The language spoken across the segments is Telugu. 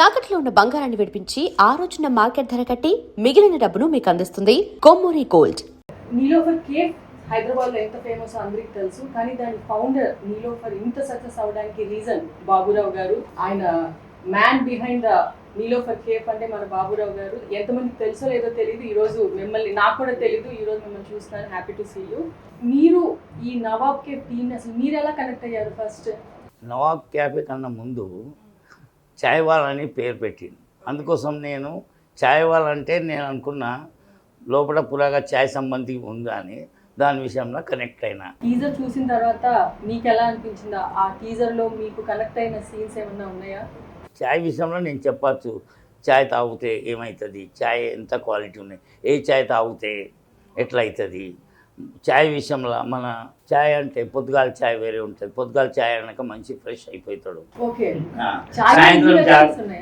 తాకట్లో ఉన్న బంగారాన్ని విడిపించి ఆ రోజున మార్కెట్ ధర కట్టి మిగిలిన డబ్బును మీకు అందిస్తుంది కొమ్మూరి గోల్డ్. నీలోఫర్ కేఫ్ హైదరాబాద్ లో ఎంత ఫేమస్ అందరికి తెలుసు, కానీ దాని ఫౌండర్ నీలోఫర్ ఇంత సక్సెస్ అవడానికి రీజన్ బాబురావు గారు. ఆయన man behind the Niloufer cafe అంటే మన బాబురావు గారు. ఎంతమందికి తెలుసో లేదో తెలియదు, ఈ రోజు మిమ్మల్ని నాకు కూడా తెలియదు, ఈ రోజు మిమ్మల్ని చూస్తున్నాను. Happy to see you. మీరు ఈ నవాబ్ కేఫ్ టీమ్ అసలు మీరు ఎలా కనెక్ట్ అయ్యారు? ఫస్ట్ నవాబ్ క్యాఫే కన్నా ముందు చాయ్ వాల్ అని పేరు పెట్టింది. అందుకోసం నేను చాయ్ వాల్ అంటే నేను అనుకున్న లోపల పురాగా చాయ్ సంబంధి ఉందా అని దాని విషయంలో కనెక్ట్ అయినా. టీజర్ చూసిన తర్వాత మీకు ఎలా అనిపించిందా? ఆ టీజర్లో మీకు కనెక్ట్ అయిన సీన్స్ ఏమన్నా ఉన్నాయా? చాయ్ విషయంలో నేను చెప్పచ్చు, చాయ్ తాగితే ఏమవుతుంది, చాయ్ ఎంత క్వాలిటీ ఉన్నాయి, ఏ చాయ్ తాగితే ఎట్లా అవుతుంది. చాయ్ విషయంలో మన చాయ్ అంటే పొద్దుగాల చాయ్ వేరే ఉంటుంది. పొద్దుగాల చాయ్ అనక మనిషి ఫ్రెష్ అయిపోతాడు.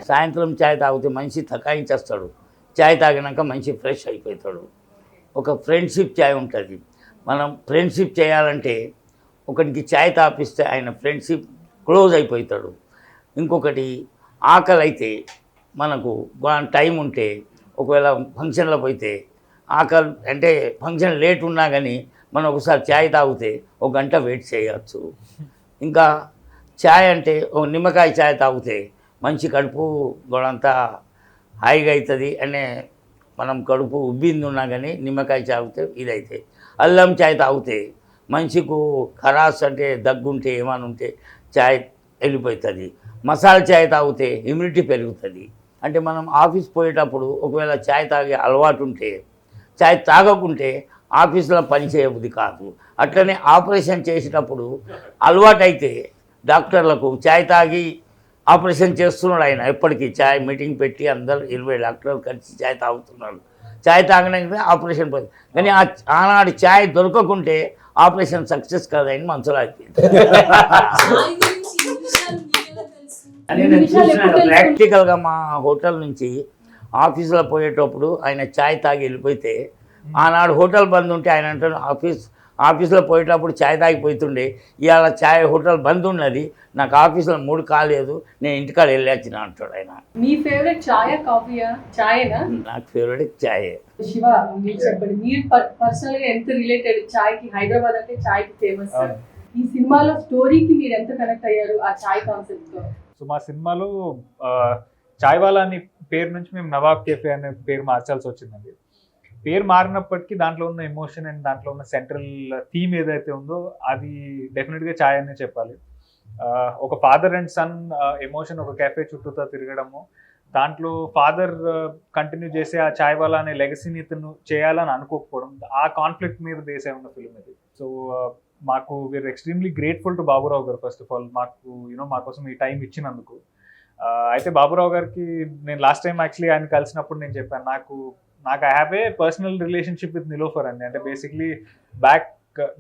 సాయంత్రం చాయ్ తాగితే మనిషి తకాయించేస్తాడు. చాయ్ తాగినాక మనిషి ఫ్రెష్ అయిపోతాడు. ఒక ఫ్రెండ్షిప్ చాయ్ ఉంటుంది. మనం ఫ్రెండ్షిప్ చేయాలంటే ఒకరికి చాయ్ తాపిస్తే ఆయన ఫ్రెండ్షిప్ క్లోజ్ అయిపోతాడు. ఇంకొకటి ఆకలి అయితే మనకు టైం ఉంటే ఒకవేళ ఫంక్షన్లో పోతే ఆకలి అంటే ఫంక్షన్ లేట్ ఉన్నా కానీ మనం ఒకసారి ఛాయ్ తాగితే ఒక గంట వెయిట్ చేయవచ్చు. ఇంకా ఛాయ్ అంటే ఒక నిమ్మకాయ ఛాయ్ తాగితే మంచి కడుపు గొడంతా హాయిగా అవుతుంది. అనే మనం కడుపు ఉబ్బింది ఉన్నా కానీ నిమ్మకాయ తాగితే ఇదైతే. అల్లం ఛాయ్ తాగితే మనిషికు ఖరాస్ అంటే దగ్గుంటే ఏమైనా ఉంటే ఛాయ్ వెళ్ళిపోతుంది. మసాలా ఛాయ్ తాగితే ఇమ్యూనిటీ పెరుగుతుంది. అంటే మనం ఆఫీస్ పోయేటప్పుడు ఒకవేళ ఛాయ్ తాగే అలవాటు ఉంటే, ఛాయ్ తాగకుంటే ఆఫీస్లో పని చేయబుద్ధి కాదు. అట్లనే ఆపరేషన్ చేసేటప్పుడు అలవాటు అయితే డాక్టర్లకు ఛాయ్ తాగి ఆపరేషన్ చేస్తున్నాడు ఆయన. ఎప్పటికీ ఛాయ్ మీటింగ్ పెట్టి అందరు 20 డాక్టర్లు కలిసి ఛాయ్ తాగుతున్నాడు. ఛాయ్ తాగడానికి ఆపరేషన్ పోయింది. కానీ ఆనాడు ఛాయ్ దొరకకుంటే ఆపరేషన్ సక్సెస్ కాదని మనసులో అయిపోయింది. ప్రాక్టికల్గా మా హోటల్ నుంచి ఆఫీసులో పోయేటప్పుడు ఆయన ఛాయ్ తాగి వెళ్ళిపోతే, ఆనాడు హోటల్ బంద్ ఉంటే ఆయన అంటాడు ఆఫీసులో పోయేటప్పుడు ఛాయ్ తాగిపోతుండే, ఇవాళ ఛాయ్ హోటల్ బంద్ ఉన్నది, నాకు ఆఫీసులో 3 కాలేదు, నేను ఇంటికాడ వెళ్ళొచ్చిన అంటాడు ఆయన. మీ ఫేవరెట్ ఛాయ్ కాఫీయా? ఛాయేనా? నాకు ఫేవరెట్ ఛాయే. శివ, మీరు చెప్పండి, మీరు పర్సనల్గా ఎంత రిలేటెడ్ ఛాయ్కి? హైదరాబాద్ అంటే ఛాయ్కి ఫేమస్. ఈ సినిమాలో స్టోరీకి మీరు ఎంత కనెక్ట్ అయ్యారు ఆ ఛాయ్ కాన్సెప్ట్తో? సో మా సినిమాలో చాయ్ వాలా అని పేరు నుంచి మేము నవాబ్ కేఫే అనే పేరు మార్చాల్సి వచ్చిందండి. పేరు మారినప్పటికీ దాంట్లో ఉన్న ఎమోషన్ అండ్ దాంట్లో ఉన్న సెంట్రల్ థీమ్ ఏదైతే ఉందో అది డెఫినెట్గా చాయ్ అనే చెప్పాలి. ఒక ఫాదర్ అండ్ సన్ ఎమోషన్ ఒక కెఫే చుట్టూతో తిరగడము, దాంట్లో ఫాదర్ కంటిన్యూ చేసే ఆ చాయ్ వాలా అనే లెగసీని ఇతను చేయాలని అనుకోకపోవడం, ఆ కాన్ఫ్లిక్ట్ మీద బేస్ ఉన్న ఫిల్మ్ ఇది. సో మాకు we are extremely grateful to Baburao garu first of all, మాకు మా కోసం ఈ టైం ఇచ్చినందుకు. అయితే బాబురావు గారికి నేను లాస్ట్ టైం యాక్చువల్లీ ఆయన కలిసినప్పుడు నేను చెప్పాను, నాకు I have a personal relationship with Niloufer అండి. అంటే బేసిక్లీ బ్యాక్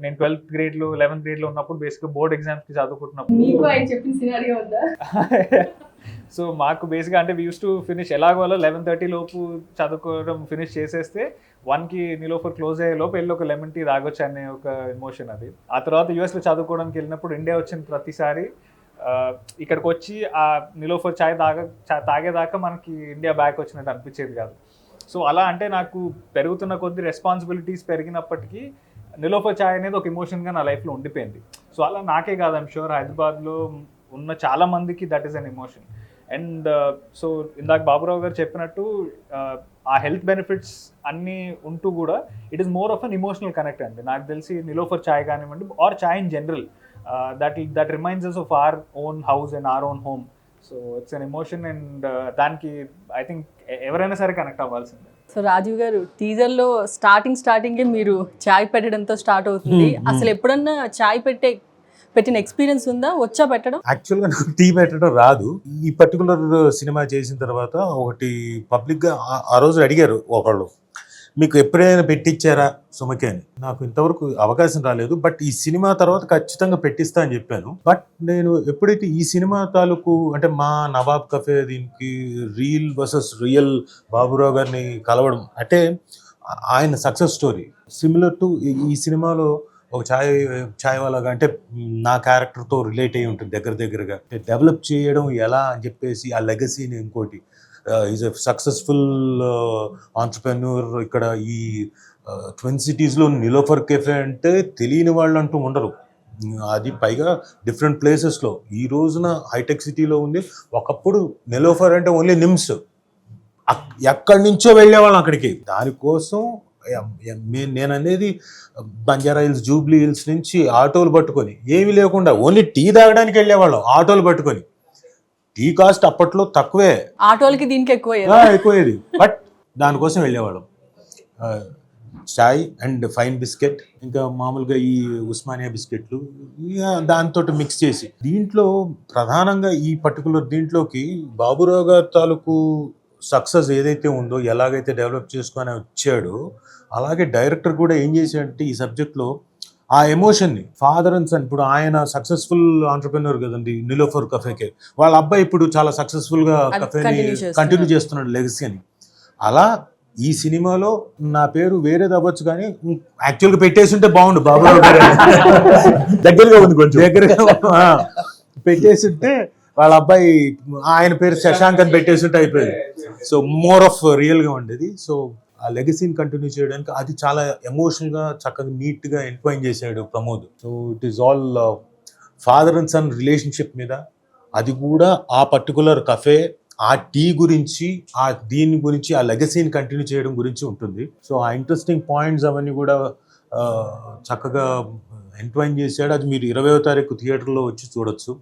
నేను 12th గ్రేడ్లో 11th గ్రేడ్లో ఉన్నప్పుడు బేసిక్గా బోర్డ్ ఎగ్జామ్స్కి చదువుకుంటున్నప్పుడు సో మాకు బేసిక్గా అంటే వీ యూస్ టు ఫినిష్ ఎలాగో 11:30 లోపు చదువుకోవడం ఫినిష్ చేసేస్తే 1కి నీలోఫర్ క్లోజ్ అయ్యే లోపు వెళ్ళి ఒక లెమన్ టీ తాగొచ్చు అనే ఒక ఎమోషన్ అది. ఆ తర్వాత యూఎస్లో చదువుకోవడానికి వెళ్ళినప్పుడు ఇండియా వచ్చిన ప్రతిసారి ఇక్కడికి వచ్చి ఆ నీలోఫర్ ఛాయ్ తాగేదాకా మనకి ఇండియా బ్యాక్ వచ్చినట్టు అనిపించేది కాదు. సో అలా అంటే నాకు పెరుగుతున్న కొద్ది రెస్పాన్సిబిలిటీస్ పెరిగినప్పటికీ నీలోఫర్ ఛాయ్ అనేది ఒక ఎమోషన్గా నా లైఫ్లో ఉండిపోయింది. సో అలా నాకే కాదు, ఐమ్ షూర్ హైదరాబాద్లో ఉన్న చాలా మందికి that is an emotion. And so ఇందాక బాబురావు గారు చెప్పినట్టు ఆ హెల్త్ బెనిఫిట్స్ అన్నీ ఉంటూ కూడా it is more of an emotional connect అండి. నాకు తెలిసి నీలోఫర్ ఛాయ్ కానివ్వండి or chai in general, that reminds us of our own house and our own home. So it's an emotion and దానికి ఐ థింక్ ఎవరైనా సరే కనెక్ట్ అవ్వాల్సిందే. సో రాజీవ్ గారు, టీజర్లో స్టార్టింగే మీరు ఛాయ్ పెట్టడంతో స్టార్ట్ అవుతుంది. అసలు ఎప్పుడన్నా ఛాయ్ పెట్టిన ఎక్స్పీరియన్స్ ఉందా? వచ్చా పెట్టడం? యాక్చువల్గా నాకు టీ పెట్టడం రాదు. ఈ పర్టికులర్ సినిమా చేసిన తర్వాత ఒకటి పబ్లిక్గా ఆ రోజు అడిగారు ఒకళ్ళు, మీకు ఎప్పుడైనా పెట్టించారా సుమకి అని. నాకు ఇంతవరకు అవకాశం రాలేదు, బట్ ఈ సినిమా తర్వాత ఖచ్చితంగా పెట్టిస్తా అని చెప్పాను. బట్ నేను ఎప్పుడైతే ఈ సినిమా తాలూకు అంటే మా నవాబ్ కఫే దీనికి రీల్ వర్సెస్ రియల్ బాబురావు గారిని కలవడం అంటే ఆయన సక్సెస్ స్టోరీ సిమిలర్ టు ఈ సినిమాలో ఒక ఛాయ్ వాళ్ళగా అంటే నా క్యారెక్టర్తో రిలేట్ అయ్యి ఉంటుంది దగ్గరగా డెవలప్ చేయడం ఎలా అని చెప్పేసి ఆ లెగసీని ఇంకోటి ఈజ్ ఎ సక్సెస్ఫుల్ ఆంటర్ప్రెన్యూర్. ఇక్కడ ఈ ట్విన్ సిటీస్లో నిలోఫర్ కెఫే అంటే తెలియని వాళ్ళు అంటూ ఉండరు. అది పైగా డిఫరెంట్ ప్లేసెస్లో. ఈ రోజున హైటెక్ సిటీలో ఉంది. ఒకప్పుడు నిలోఫర్ అంటే ఓన్లీ నిమ్స్, ఎక్కడి నుంచో వెళ్ళేవాళ్ళం అక్కడికి. దానికోసం నేను అనేది బంజారా హిల్స్, జూబ్లీ హిల్స్ నుంచి ఆటోలు పట్టుకొని, ఏమీ లేకుండా ఓన్లీ టీ తాగడానికి వెళ్ళేవాళ్ళం ఆటోలు పట్టుకొని. టీ కాస్ట్ అప్పట్లో తక్కువే, ఆటోలకి దీనికి ఎక్కువేది, బట్ దానికోసం వెళ్ళేవాళ్ళం. చాయ్ అండ్ ఫైన్ బిస్కెట్, ఇంకా మామూలుగా ఈ ఉస్మానియా బిస్కెట్లు దాంతో మిక్స్ చేసి. దీంట్లో ప్రధానంగా ఈ పర్టికులర్ దీంట్లోకి బాబురావు గారి తాలూకు సక్సెస్ ఏదైతే ఉందో, ఎలాగైతే డెవలప్ చేసుకొని వచ్చాడో, అలాగే డైరెక్టర్ కూడా ఏం చేశాడంటే ఈ సబ్జెక్ట్లో ఆ ఎమోషన్ని, ఫాదర్ అండ్ సన్. ఇప్పుడు ఆయన సక్సెస్ఫుల్ ఆంటర్ప్రెన్యూర్ కదండి నిలోఫర్ కఫేకే, వాళ్ళ అబ్బాయి ఇప్పుడు చాలా సక్సెస్ఫుల్గా కఫేని కంటిన్యూ చేస్తున్నాడు, లెగసీ అని. అలా ఈ సినిమాలో నా పేరు వేరేది అవ్వచ్చు, కానీ యాక్చువల్గా పెట్టేసి ఉంటే బాగుండు, బాబురావు గారు దగ్గరగా ఉంది, కొంచెం దగ్గరగా పెట్టేసి ఉంటే వాళ్ళ అబ్బాయి ఆయన పేరు శశాంక్ అని పెట్టేసి అయిపోయింది. సో మోర్ ఆఫ్ రియల్గా ఉండేది. సో ఆ లెగసీని కంటిన్యూ చేయడానికి అది చాలా ఎమోషనల్గా చక్కగా నీట్గా ఎంట్వైన్ చేశాడు Pramod. So it is all father and son relationship మీద, అది కూడా ఆ పర్టికులర్ కఫే, ఆ టీ గురించి, ఆ దీని గురించి, ఆ లెగసీని కంటిన్యూ చేయడం గురించి ఉంటుంది. సో ఆ ఇంట్రెస్టింగ్ పాయింట్స్ అవన్నీ కూడా చక్కగా ఎంట్వైన్ చేశాడు. అది మీరు 20వ తారీఖు థియేటర్లో వచ్చి చూడొచ్చు.